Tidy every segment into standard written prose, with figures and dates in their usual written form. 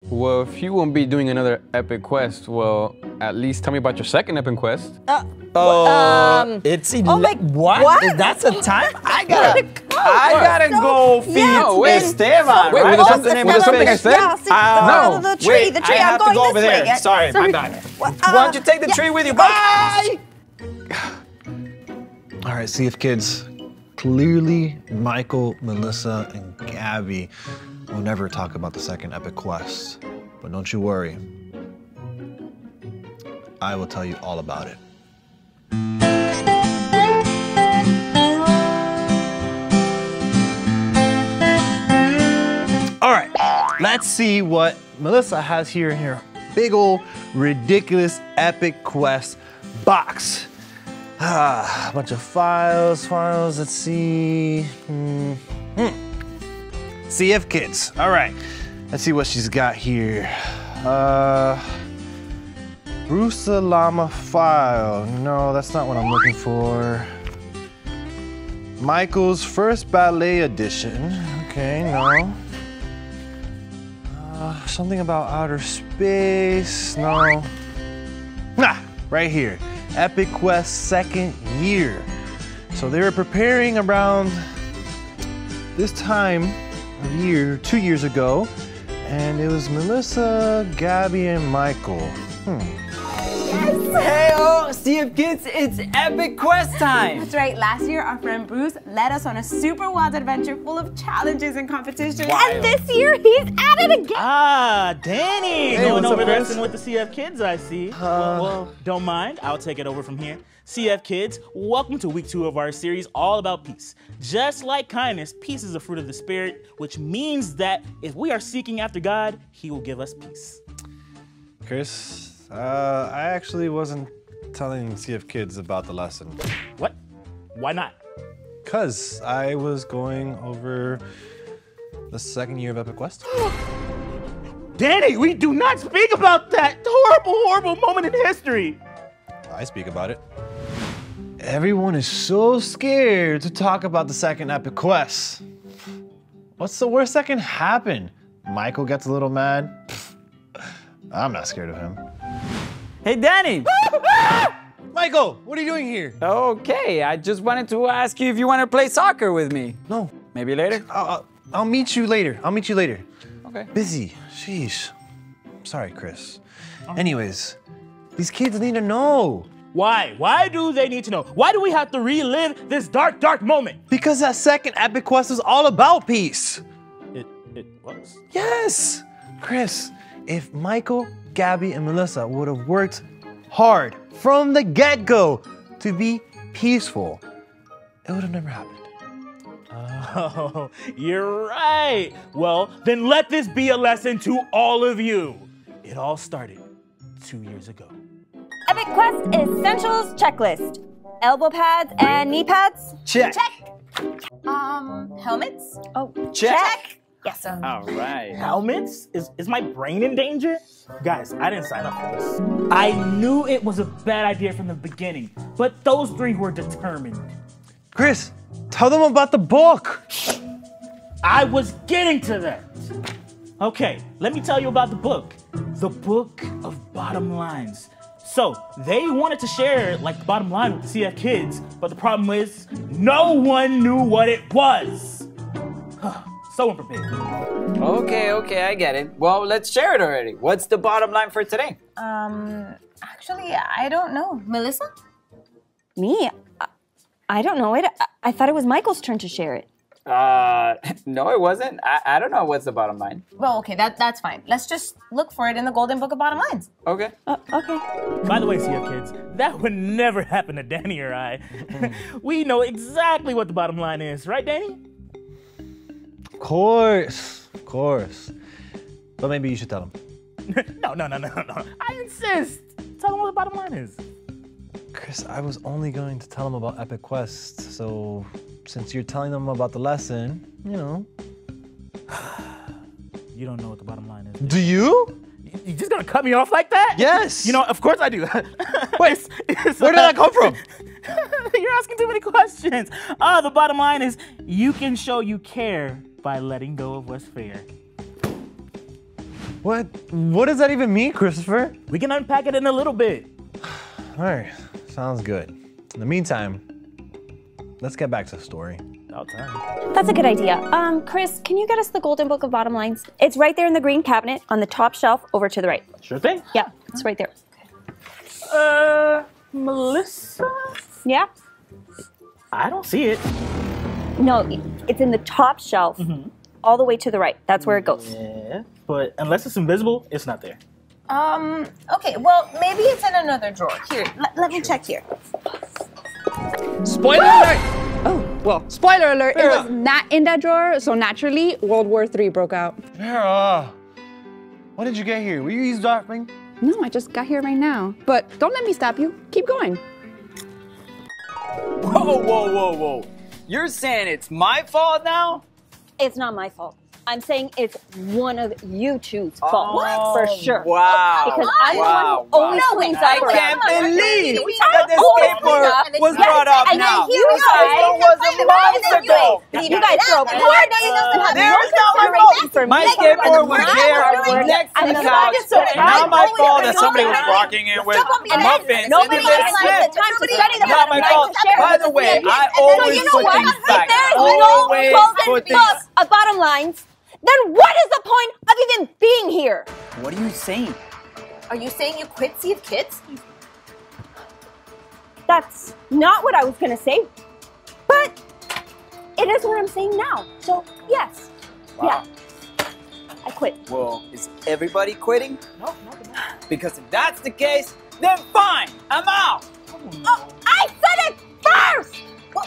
Well, if you won't be doing another epic quest, well, at least tell me about your second epic quest. It's what? That's a time? I gotta go feed Esteban. Wait, right? was That's the name of the something I fish. said? Yeah, the tree, Wait, the tree. I have I'm going to go over this way. there. Yeah. Sorry, my bad. Why don't you take the tree with you? Bye! All right, see if kids. Clearly, Michael, Melissa, and Gabby will never talk about the second epic quest. But don't you worry. I will tell you all about it. All right, let's see what Melissa has here in her big old ridiculous epic quest box. A bunch of files, let's see. CF Kids, all right. Let's see what she's got here. Bruce the Llama file. No, that's not what I'm looking for. Michael's first ballet edition. Okay, no. Something about outer space. No. Right here. Epic Quest second year. So they were preparing around this time of year, 2 years ago, and it was Melissa, Gabby, and Michael. Hey, CF Kids, it's Epic Quest time! That's right, last year our friend Bruce led us on a super wild adventure full of challenges and competitions. Wild. And this year he's at it again. Ah, Danny! Hey, Going what's over up, Chris? this with the CF Kids, I see. Well, don't mind, I'll take it over from here. CF Kids, welcome to week 2 of our series all about peace. Just like kindness, peace is a fruit of the Spirit, which means that if we are seeking after God, He will give us peace. Chris, I actually wasn't telling CF Kids about the lesson. What? Why not? Because I was going over the second year of Epic Quest. Danny, we do not speak about that horrible moment in history. I speak about it. Everyone is so scared to talk about the second Epic Quest. What's the worst that can happen? Michael gets a little mad. I'm not scared of him. Hey, Danny! Michael, what are you doing here? Okay, I just wanted to ask you if you want to play soccer with me. No. Maybe later? I'll meet you later. Okay. Busy. Sheesh. Sorry, Chris. Anyways, these kids need to know. Why? Why do they need to know? Why do we have to relive this dark moment? Because that second Epic Quest was all about peace. It was? Yes. Chris, if Michael, Gabby, and Melissa would have worked hard from the get-go to be peaceful, it would have never happened. Oh, you're right. Well, then let this be a lesson to all of you. It all started 2 years ago. Epic Quest Essentials Checklist. Elbow pads and knee pads. Check. Helmets? Oh, Check. Yes. All right. Helmets? Is my brain in danger? Guys, I didn't sign up for this. I knew it was a bad idea from the beginning, but those 3 were determined. Chris, tell them about the book. I was getting to that. Okay, let me tell you about the book. The Book of Bottom Lines. So, they wanted to share like the bottom line with the CF Kids, but the problem is no one knew what it was. So unprepared. Okay, I get it. Well, let's share it already. What's the bottom line for today? Actually, I don't know. Melissa? Me? I don't know it. I thought it was Michael's turn to share it. No, it wasn't. I don't know what's the bottom line. Well, okay, that's fine. Let's just look for it in the Golden Book of Bottom Lines. Okay. Okay. By the way, CF Kids, that would never happen to Danny or I. We know exactly what the bottom line is, right, Danny? Of course. But maybe you should tell them. No. I insist. Tell them what the bottom line is. Chris, I was only going to tell them about Epic Quest, so since you're telling them about the lesson, you know. You don't know what the bottom line is. Do you? You just gonna cut me off like that? Yes. You know, of course I do. Wait, where did that come from? You're asking too many questions. The bottom line is you can show you care by letting go of what's fair. What does that even mean, Christopher? We can unpack it in a little bit. All right, sounds good. In the meantime, let's get back to the story. About time. That's a good idea. Chris, can you get us the Golden Book of Bottom Lines? It's right there in the green cabinet on the top shelf over to the right. Sure thing. Yeah, it's right there. Melissa? Yeah? I don't see it. No, it's in the top shelf, all the way to the right. That's where it goes. Yeah, but unless it's invisible, it's not there. Okay, well, maybe it's in another drawer. Here, let me check here. Spoiler alert! Oh, well, spoiler alert, it was not in that drawer, so naturally, World War III broke out. Vera, when did you get here? Were you eavesdropping? No, I just got here right now. But don't let me stop you. Keep going. Whoa. You're saying it's my fault now? It's not my fault. I'm saying it's one of you two's fault. For sure. Wow. Because I'm the one who always cleans up I around. can't believe that this skateboard was brought up now. You It was a month ago. You guys throw poor There's no remote. My skateboard was there next to the couch. Not my fault that somebody was walking in with muffins. Nobody has the time to study the Not my fault. By the way, I always put things back. Always put things. Of bottom lines, then what is the point of even being here? What are you saying? Are you saying you quit Sea of Kids? That's not what I was gonna say, but it is what I'm saying now. So yes, yeah, I quit. Well, is everybody quitting? No. Because if that's the case, then fine, I'm out. Oh, I said it first. No,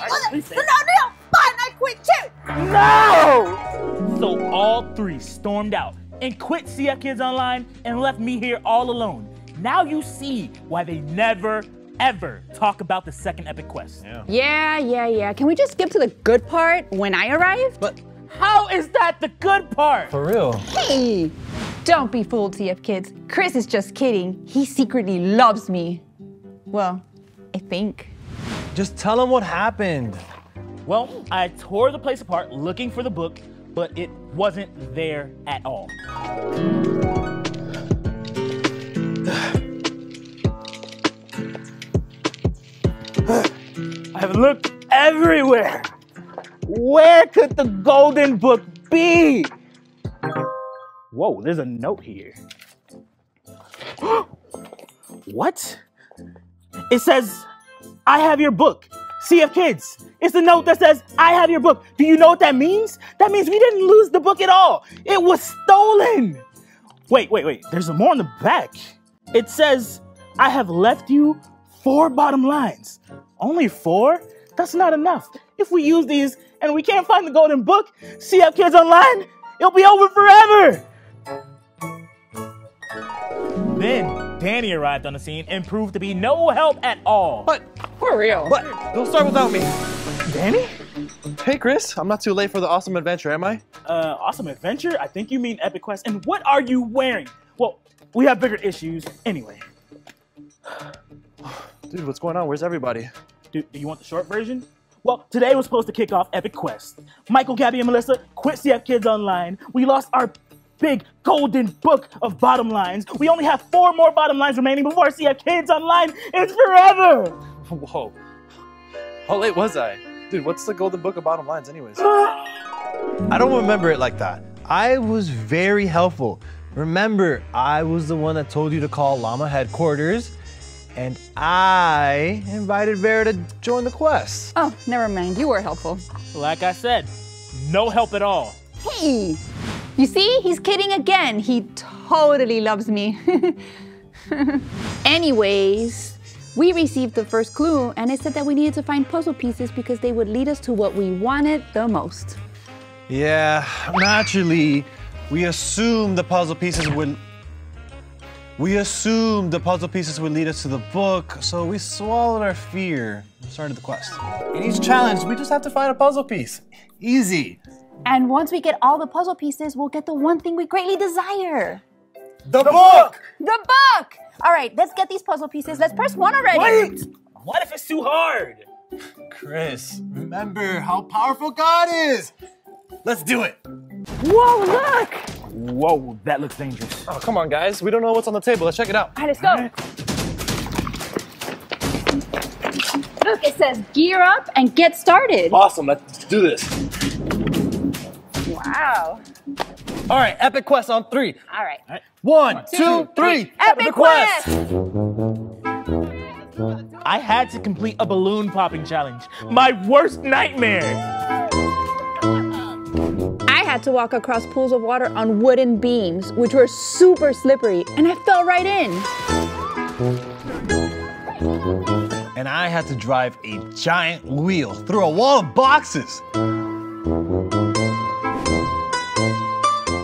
fine, I quit too. No! So all three stormed out and quit CF Kids Online and left me here all alone. Now you see why they never, ever talk about the second epic quest. Yeah. Can we just skip to the good part when I arrived? But how is that the good part? For real? Hey, don't be fooled, CF Kids. Chris is just kidding. He secretly loves me. Well, I think. Just tell him what happened. Well, I tore the place apart looking for the book, but it wasn't there at all. I've looked everywhere. Where could the golden book be? Whoa, there's a note here. What? It says, I have your book. CF Kids. It's the note that says, I have your book. Do you know what that means? That means we didn't lose the book at all. It was stolen. Wait. There's more on the back. It says, I have left you 4 bottom lines. Only 4? That's not enough. If we use these and we can't find the golden book, CF Kids Online, it'll be over forever. Then Danny arrived on the scene and proved to be no help at all. What? For real. What? Don't start without me. Danny? Hey, Chris. I'm not too late for the awesome adventure, am I? Awesome adventure? I think you mean epic quest. And what are you wearing? Well, we have bigger issues anyway. Dude, what's going on? Where's everybody? Do you want the short version? Well, today was supposed to kick off Epic Quest. Michael, Gabby, and Melissa quit CF Kids Online. We lost our big golden book of bottom lines. We only have 4 more bottom lines remaining before CF Kids Online is forever. Whoa. How late was I? Dude, what's the golden book of bottom lines anyways? I don't remember it like that. I was very helpful. Remember, I was the one that told you to call Llama headquarters, and I invited Vera to join the quest. Oh, never mind. You were helpful. Like I said, no help at all. Hey, you see? He's kidding again. He totally loves me. Anyways, we received the first clue, and it said that we needed to find puzzle pieces because they would lead us to what we wanted the most. Yeah, naturally, we assumed the puzzle pieces would lead us to the book, so we swallowed our fear and started the quest. In each challenge, we just have to find a puzzle piece. Easy. And once we get all the puzzle pieces, we'll get the one thing we greatly desire. The book! The book! All right, let's get these puzzle pieces. Let's press 1 already. Wait! What if it's too hard? Chris, remember how powerful God is. Let's do it. Whoa, look! Whoa, that looks dangerous. Oh, come on, guys. We don't know what's on the table. Let's check it out. All right, let's go. Look, it says gear up and get started. Awesome. Let's do this. Wow. All right, epic quest on 3. All right. 1, 2, 3. Epic quest! I had to complete a balloon popping challenge. My worst nightmare. I had to walk across pools of water on wooden beams, which were super slippery, and I fell right in. And I had to drive a giant wheel through a wall of boxes.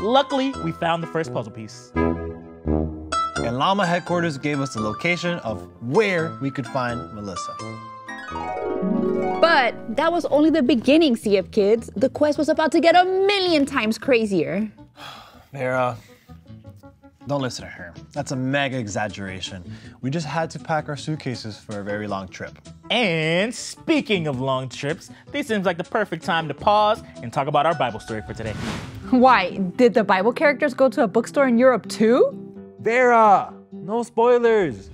Luckily, we found the first puzzle piece. And Llama headquarters gave us the location of where we could find Melissa. But that was only the beginning, CF kids. The quest was about to get 1,000,000 times crazier. Vera, don't listen to her. That's a mega exaggeration. We just had to pack our suitcases for a very long trip. And speaking of long trips, this seems like the perfect time to pause and talk about our Bible story for today. Why? Did the Bible characters go to a bookstore in Europe too? Vera, no spoilers.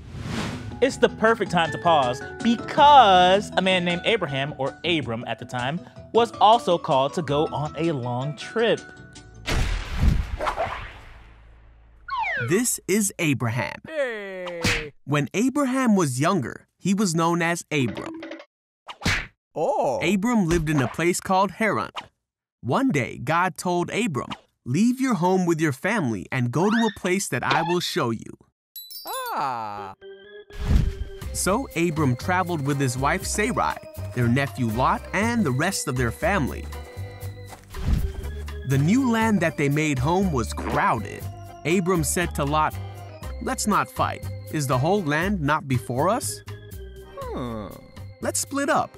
It's the perfect time to pause because a man named Abraham, or Abram at the time, was also called to go on a long trip. This is Abraham. When Abraham was younger, he was known as Abram. Abram lived in a place called Haran. One day, God told Abram, "Leave your home with your family and go to a place that I will show you." So Abram traveled with his wife Sarai, their nephew Lot, and the rest of their family. The new land that they made home was crowded. Abram said to Lot, "Let's not fight. Is the whole land not before us? Let's split up.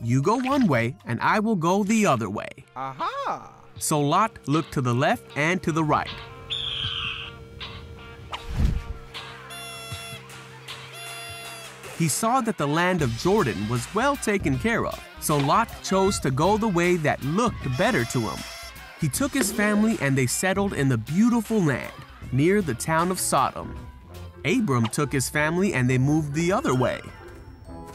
You go one way, and I will go the other way." So Lot looked to the left and to the right. He saw that the land of Jordan was well taken care of, so Lot chose to go the way that looked better to him. He took his family and they settled in the beautiful land, near the town of Sodom. Abram took his family and they moved the other way.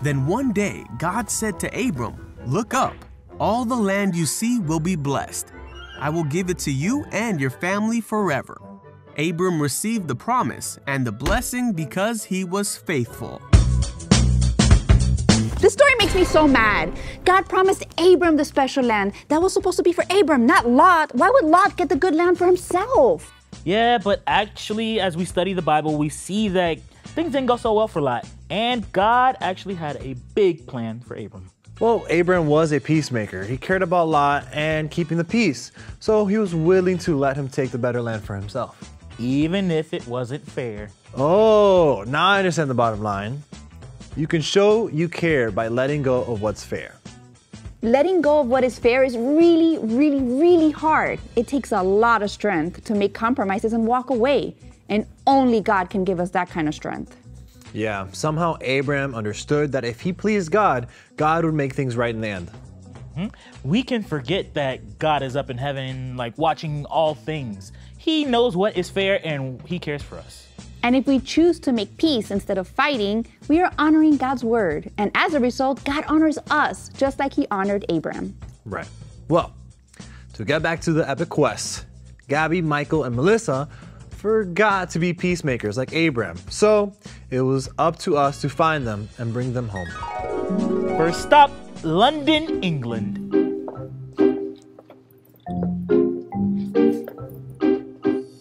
Then one day, God said to Abram, "Look up. All the land you see will be blessed. I will give it to you and your family forever." Abram received the promise and the blessing because he was faithful. This story makes me so mad. God promised Abram the special land. That was supposed to be for Abram, not Lot. Why would Lot get the good land for himself? Yeah, but actually, as we study the Bible, we see that things didn't go so well for Lot. And God actually had a big plan for Abram. Well, Abram was a peacemaker. He cared about Lot and keeping the peace. So he was willing to let him take the better land for himself. Even if it wasn't fair. Oh, now I understand the bottom line. You can show you care by letting go of what's fair. Letting go of what is fair is really, really, really hard. It takes a lot of strength to make compromises and walk away. And only God can give us that kind of strength. Yeah, somehow Abraham understood that if he pleased God, God would make things right in the end. We can forget that God is up in heaven, like watching all things. He knows what is fair and he cares for us. And if we choose to make peace instead of fighting, we are honoring God's word. And as a result, God honors us, just like he honored Abram. Right. Well, to get back to the epic quest, Gabby, Michael, and Melissa forgot to be peacemakers like Abram. So it was up to us to find them and bring them home. First stop, London, England.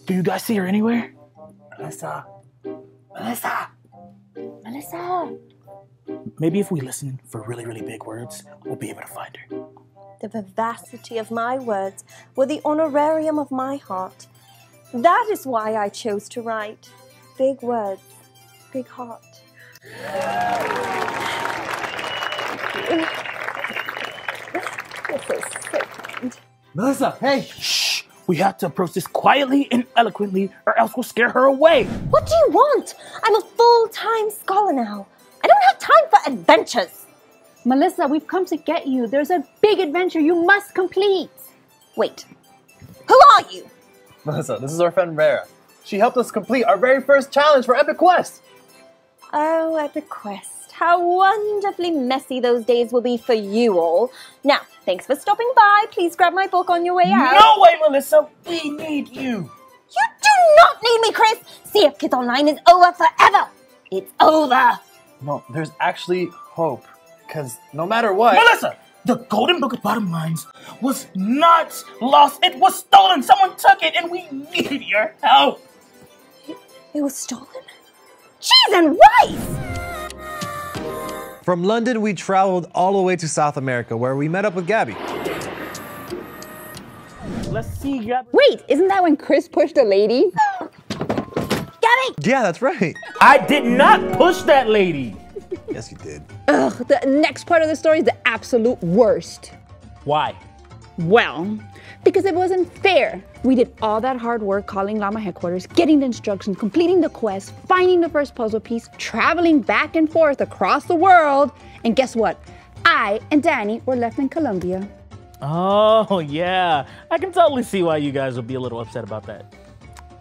Do you guys see her anywhere? Melissa. Melissa. Melissa. Maybe if we listen for really, really big words, we'll be able to find her. The vivacity of my words were the honorarium of my heart. That is why I chose to write. Big words, big heart. This is so kind. Melissa, hey! Shh! We have to approach this quietly and eloquently, or else we'll scare her away. What do you want? I'm a full-time scholar now. I don't have time for adventures. Melissa, we've come to get you. There's a big adventure you must complete. Wait, who are you? Melissa, this is our friend Vera. She helped us complete our very first challenge for Epic Quest. Oh, Epic Quest. How wonderfully messy those days will be for you all. Now, thanks for stopping by. Please grab my book on your way out. No way, Melissa. We need you. You do not need me, Chris. CF Kids Online is over forever. It's over. No, there's actually hope. Because no matter what... Melissa! The golden book of bottom lines was not lost. It was stolen. Someone took it, and we need your help. It was stolen? Cheese and rice! From London, we traveled all the way to South America, where we met up with Gabby. Let's see, Gabby. Wait, isn't that when Chris pushed a lady? Gabby! Yeah, that's right. I did not push that lady. Yes, you did. Ugh, the next part of the story is the absolute worst. Why? Well, because it wasn't fair. We did all that hard work calling Llama headquarters, getting the instructions, completing the quest, finding the first puzzle piece, traveling back and forth across the world. And guess what? I and Danny were left in Colombia. Oh, yeah. I can totally see why you guys would be a little upset about that.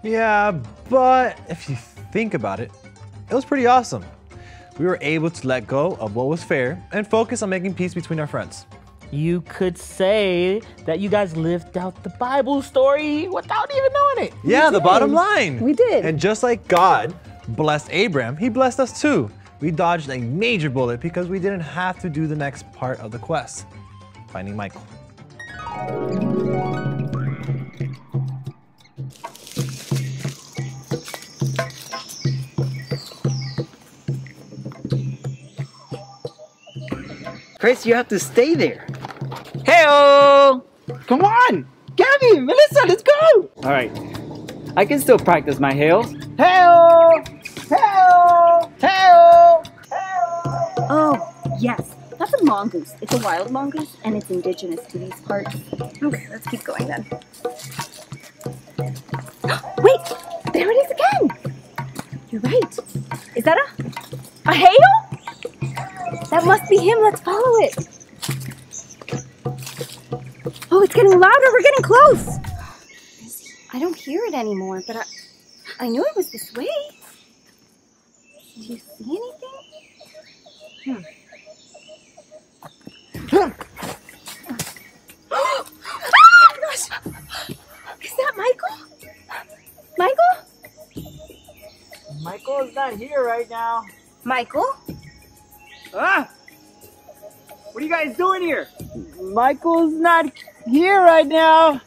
Yeah, but if you think about it, it was pretty awesome. We were able to let go of what was fair and focus on making peace between our friends. You could say that you guys lived out the Bible story without even knowing it. Yeah, the bottom line. We did. And just like God blessed Abram, he blessed us too. We dodged a major bullet because we didn't have to do the next part of the quest, finding Michael. Chris, you have to stay there. Hey-oh! Come on! Gabby, Melissa, let's go! All right. I can still practice my hails. Hey-oh! Hey-oh! Hey-oh! Hey-oh! Oh, yes. That's a mongoose. It's a wild mongoose, and it's indigenous to these parts. Okay, let's keep going then. Wait! There it is again! You're right. Is that a hail? That must be him. Let's follow it. Oh, it's getting louder. We're getting close. I don't hear it anymore, but I knew it was this way. Do you see anything? Oh my gosh! Is that Michael? Michael? Michael's not here right now. Michael? Ah! What are you guys doing here? Michael's not here right now.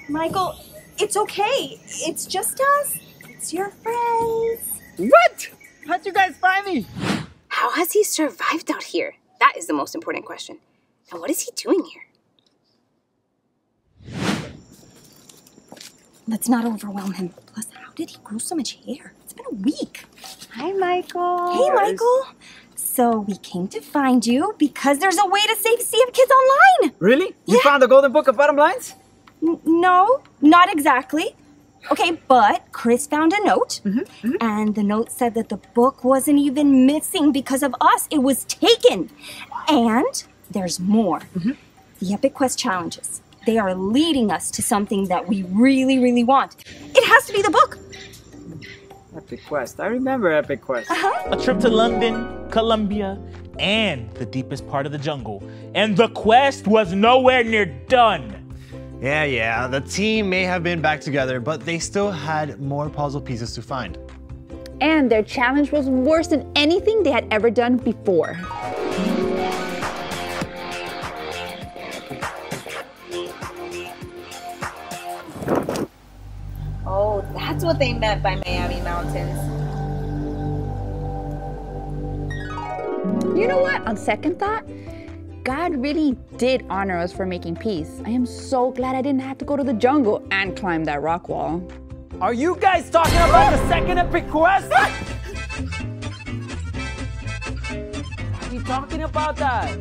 Michael, it's okay. It's just us. It's your friends. What? How'd you guys find me? How has he survived out here? That is the most important question. And what is he doing here? Let's not overwhelm him. Plus, how did he grow so much hair? It's been a week. Hi, Michael. Hey, Michael. So we came to find you because there's a way to save CF Kids Online. Really? You found the golden book of bottom lines? No, not exactly. Okay, but Chris found a note, and the note said that the book wasn't even missing because of us. It was taken. And there's more. The Epic Quest challenges. They are leading us to something that we really, really want. It has to be the book. Epic Quest. I remember Epic Quest. A trip to London, Colombia, and the deepest part of the jungle. And the quest was nowhere near done. Yeah, the team may have been back together, but they still had more puzzle pieces to find. And their challenge was worse than anything they had ever done before. Oh, that's what they meant by Miami Mountains. You know what? On second thought, God really did honor us for making peace. I am so glad I didn't have to go to the jungle and climb that rock wall. Are you guys talking about the second Epic Quest? Are you talking about that?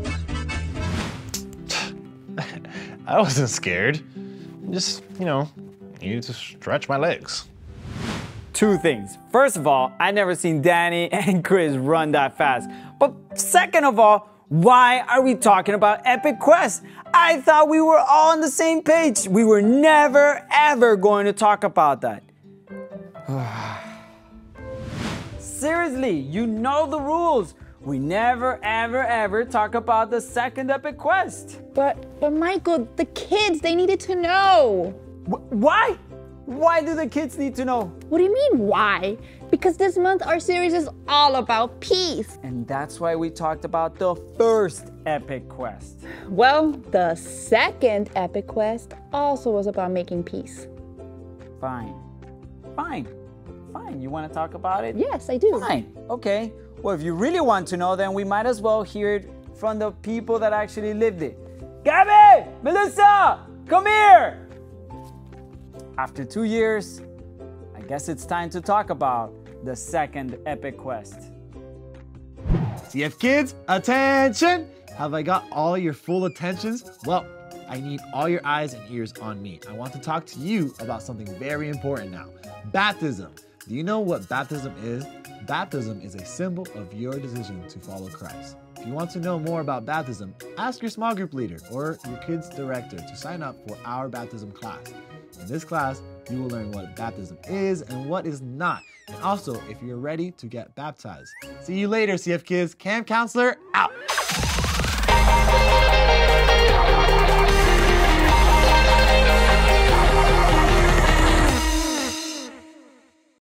I wasn't scared. Just, needed to stretch my legs. Two things. First of all, I never seen Danny and Chris run that fast. But second of all, Why are we talking about Epic Quest? I thought we were all on the same page. We were never, ever going to talk about that. Seriously, you know the rules. We never, ever, ever talk about the second Epic Quest. But Michael, the kids, they needed to know. Why? Why do the kids need to know? What do you mean, why? Because this month our series is all about peace. And that's why we talked about the first Epic Quest. Well, the second Epic Quest also was about making peace. Fine. You want to talk about it? Yes, I do. Fine. Okay. Well, if you really want to know, then we might as well hear it from the people that actually lived it. Gabby! Melissa! Come here! After 2 years, I guess it's time to talk about the second Epic Quest. CF kids, attention! Have I got all your full attentions? Well, I need all your eyes and ears on me. I want to talk to you about something very important now. Baptism. Do you know what baptism is? Baptism is a symbol of your decision to follow Christ. If you want to know more about baptism, ask your small group leader or your kid's director to sign up for our baptism class. In this class, you will learn what baptism is and what is not, and also if you're ready to get baptized. See you later, CF kids. Camp counselor out.